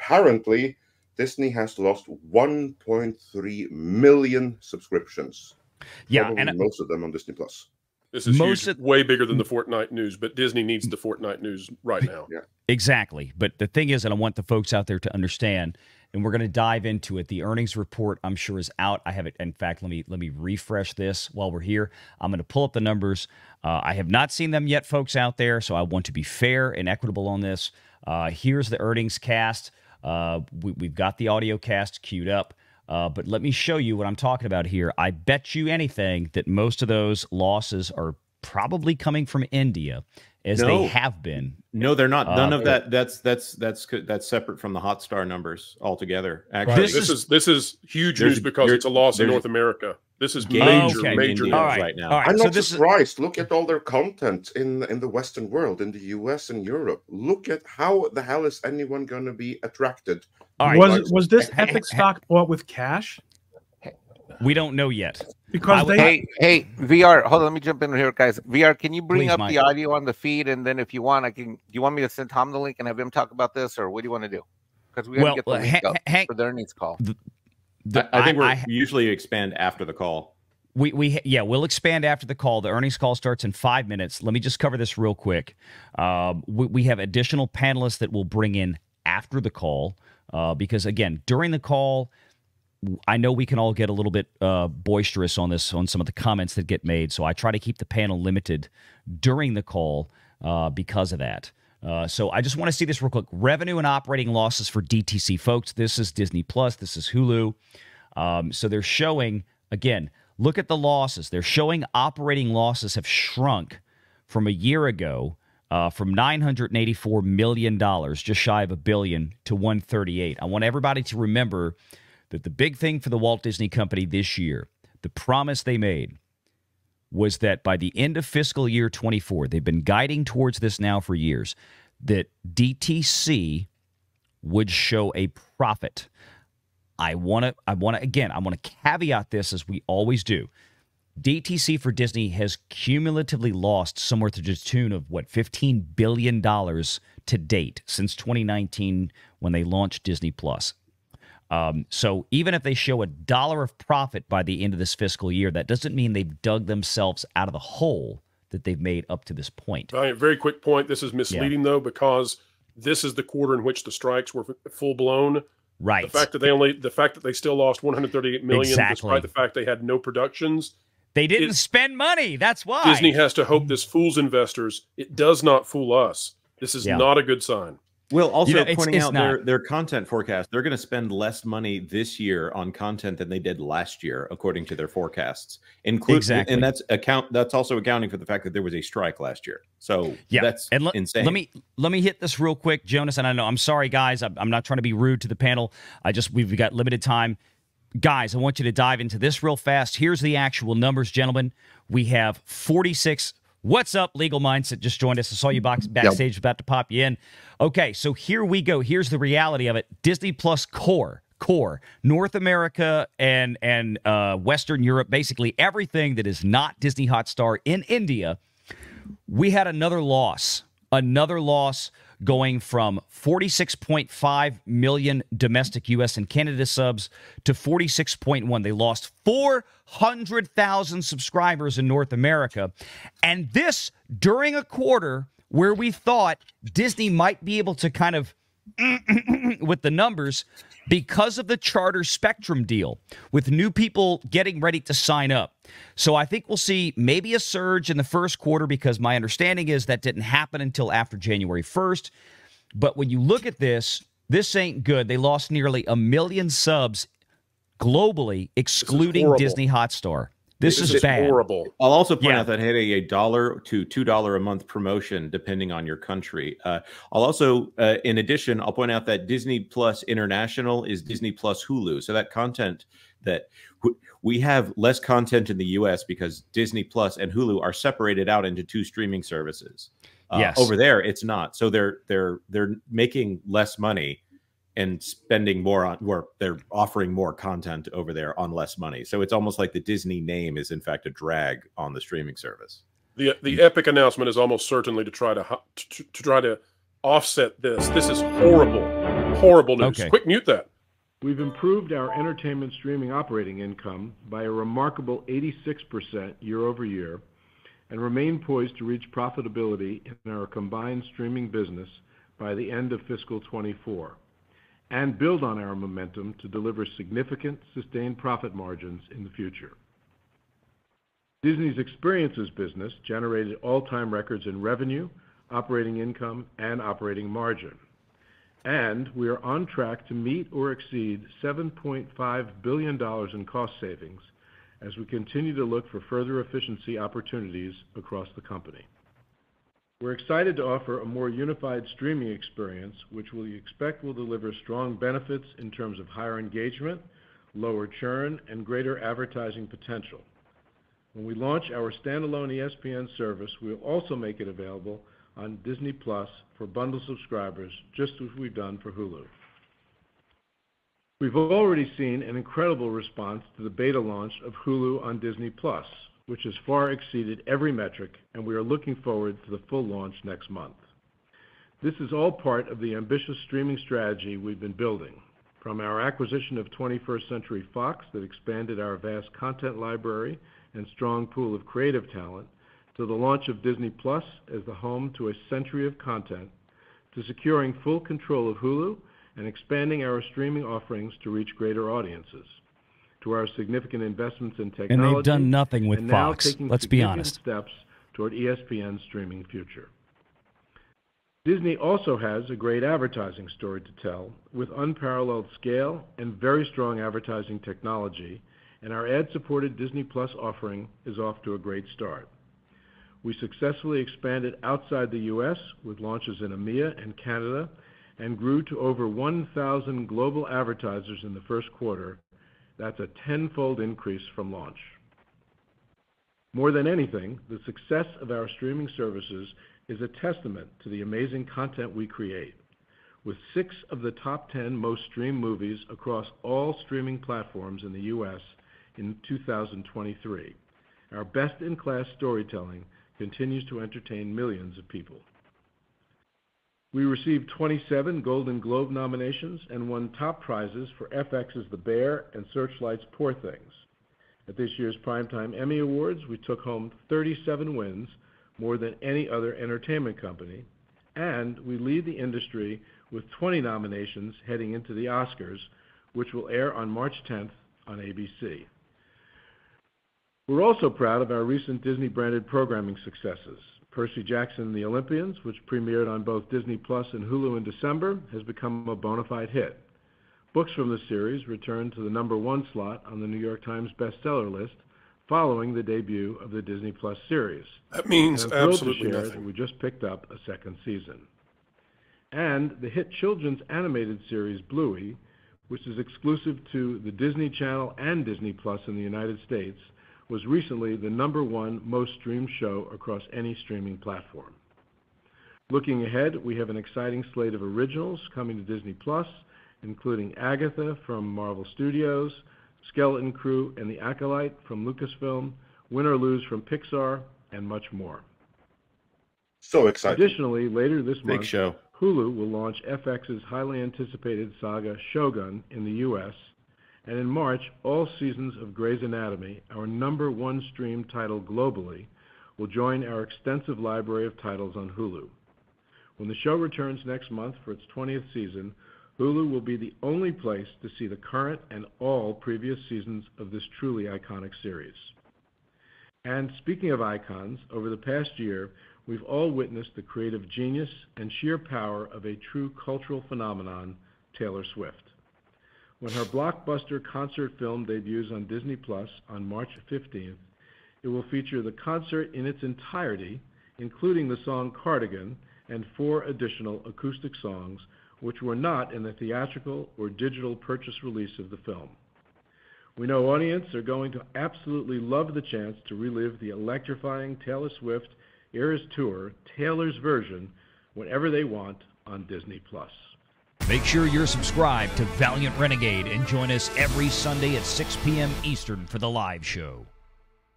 apparently Disney has lost 1.3 million subscriptions. Yeah, Probably and most of them on Disney Plus. This is huge, way bigger than the Fortnite news, but Disney needs the Fortnite news right now. Yeah. Exactly. But the thing is, and I want the folks out there to understand, and we're going to dive into it. The earnings report, I'm sure, is out. I have it. In fact, let me refresh this while we're here. I'm going to pull up the numbers. I have not seen them yet, folks out there, so I want to be fair and equitable on this. Here's the earnings cast. We've got the audio cast queued up. But let me show you what I'm talking about here. I bet you anything that most of those losses are probably coming from India, as they have been. No, they're not. None of that. That's separate from the Hotstar numbers altogether. Actually, this is huge news because it's a loss in North America. This is major news right now. I'm not surprised. Look at all their content in the Western world, in the US and Europe. Look at how the hell is anyone going to be attracted? Was this Epic stock bought with cash? We don't know yet. Because hey, VR, hold on, let me jump in here, guys. VR, can you bring up the audio on the feed, and then if you want, do you want me to send Tom the link and have him talk about this, or what do you want to do? Because we got to get the link up for the earnings call. I think we usually expand after the call. We'll expand after the call. The earnings call starts in 5 minutes. Let me just cover this real quick. We have additional panelists that we'll bring in after the call because, again, during the call, I know we can all get a little bit boisterous on some of the comments that get made, so I try to keep the panel limited during the call because of that. So I just want to see this real quick. Revenue and operating losses for DTC, folks. This is Disney Plus. This is Hulu. So they're showing, again, look at the losses. They're showing operating losses have shrunk from a year ago from $984 million, just shy of $1 billion, to $138. I want everybody to remember that the big thing for the Walt Disney Company this year, the promise they made, was that by the end of fiscal year 24, they've been guiding towards this now for years, that DTC would show a profit. I want to caveat this, as we always do. DTC for Disney has cumulatively lost somewhere to the tune of, $15 billion to date since 2019 when they launched Disney Plus. So even if they show $1 of profit by the end of this fiscal year, that doesn't mean they've dug themselves out of the hole that they've made up to this point. Very quick point. This is misleading, though, because this is the quarter in which the strikes were full blown. Right. The fact that they still lost $138 million, despite the fact they had no productions. They didn't spend money. That's why. Disney has to hope this fools investors. It does not fool us. This is not a good sign. Will also pointing out their content forecast. They're going to spend less money this year on content than they did last year, according to their forecasts. Exactly, and that's also accounting for the fact that there was a strike last year. So that's insane. Let me hit this real quick, Jonas. And I know I'm sorry, guys. I'm not trying to be rude to the panel. We've got limited time. Guys, I want you to dive into this real fast. Here's the actual numbers, gentlemen. We have 46. What's up, Legal Mindset? Just joined us. I saw you backstage, about to pop you in. Okay, so here we go. Here's the reality of it. Disney Plus core, North America and Western Europe, basically everything that is not Disney Hotstar in India. We had another loss going from 46.5 million domestic U.S. and Canada subs to 46.1. They lost 400,000 subscribers in North America. And this during a quarter where we thought Disney might be able to kind of with the numbers because of the Charter Spectrum deal, with new people getting ready to sign up. So I think we'll see maybe a surge in the first quarter, because my understanding is that didn't happen until after January 1st. But when you look at this ain't good. They lost nearly 1 million subs globally, excluding Disney Hotstar. This is bad. Horrible. I'll also point out that had a $1 to $2 a month promotion depending on your country. I'll also, in addition, I'll point out that Disney Plus International is Disney Plus Hulu. So that content that we have less content in the U.S. because Disney Plus and Hulu are separated out into two streaming services. Over there, it's not. So they're making less money and spending more on, or they're offering more content over there on less money. So it's almost like the Disney name is in fact a drag on the streaming service. The Epic announcement is almost certainly to try to offset this. This is horrible. horrible news. Okay. Quick, mute that. We've improved our entertainment streaming operating income by a remarkable 86% year over year and remain poised to reach profitability in our combined streaming business by the end of fiscal 24 and build on our momentum to deliver significant, sustained profit margins in the future. Disney's Experiences business generated all-time records in revenue, operating income, and operating margin. And we are on track to meet or exceed $7.5 billion in cost savings as we continue to look for further efficiency opportunities across the company. We're excited to offer a more unified streaming experience, which we expect will deliver strong benefits in terms of higher engagement, lower churn, and greater advertising potential. When we launch our standalone ESPN service, we'll also make it available on Disney Plus for bundle subscribers, just as we've done for Hulu. We've already seen an incredible response to the beta launch of Hulu on Disney Plus, which has far exceeded every metric, and we are looking forward to the full launch next month. This is all part of the ambitious streaming strategy we've been building, from our acquisition of 21st Century Fox that expanded our vast content library and strong pool of creative talent, to the launch of Disney Plus as the home to a century of content, to securing full control of Hulu and expanding our streaming offerings to reach greater audiences, to our significant investments in technology. And they've done nothing with Fox, let's be honest. Steps toward ESPN's streaming future. Disney also has a great advertising story to tell, with unparalleled scale and very strong advertising technology, and our ad-supported Disney Plus offering is off to a great start. We successfully expanded outside the U.S. with launches in EMEA and Canada and grew to over 1,000 global advertisers in the first quarter. That's a tenfold increase from launch. More than anything, the success of our streaming services is a testament to the amazing content we create. With 6 of the top 10 most streamed movies across all streaming platforms in the U.S. in 2023, our best-in-class storytelling continues to entertain millions of people. We received 27 Golden Globe nominations and won top prizes for FX's The Bear and Searchlight's Poor Things. At this year's Primetime Emmy Awards, we took home 37 wins, more than any other entertainment company, and we lead the industry with 20 nominations heading into the Oscars, which will air on March 10th on ABC. We're also proud of our recent Disney-branded programming successes. Percy Jackson and the Olympians, which premiered on both Disney Plus and Hulu in December, has become a bona fide hit. Books from the series returned to the #1 slot on the New York Times bestseller list following the debut of the Disney Plus series. That means absolutely nothing. That we just picked up a second season. And the hit children's animated series Bluey, which is exclusive to the Disney Channel and Disney Plus in the United States, was recently the #1 most streamed show across any streaming platform. Looking ahead, we have an exciting slate of originals coming to Disney Plus, including Agatha from Marvel Studios, Skeleton Crew and the Acolyte from Lucasfilm, Win or Lose from Pixar, and much more. So exciting. Additionally, later this month, show. Hulu will launch FX's highly anticipated saga Shogun in the U.S., and in March, all seasons of Grey's Anatomy, our #1 streamed title globally, will join our extensive library of titles on Hulu. When the show returns next month for its 20th season, Hulu will be the only place to see the current and all previous seasons of this truly iconic series. And speaking of icons, over the past year, we've all witnessed the creative genius and sheer power of a true cultural phenomenon, Taylor Swift. When her blockbuster concert film debuts on Disney Plus on March 15th, it will feature the concert in its entirety, including the song Cardigan and 4 additional acoustic songs, which were not in the theatrical or digital purchase release of the film. We know audiences are going to absolutely love the chance to relive the electrifying Taylor Swift Eras Tour, Taylor's version, whenever they want on Disney Plus. Make sure you're subscribed to Valiant Renegade and join us every Sunday at 6 p.m. Eastern for the live show.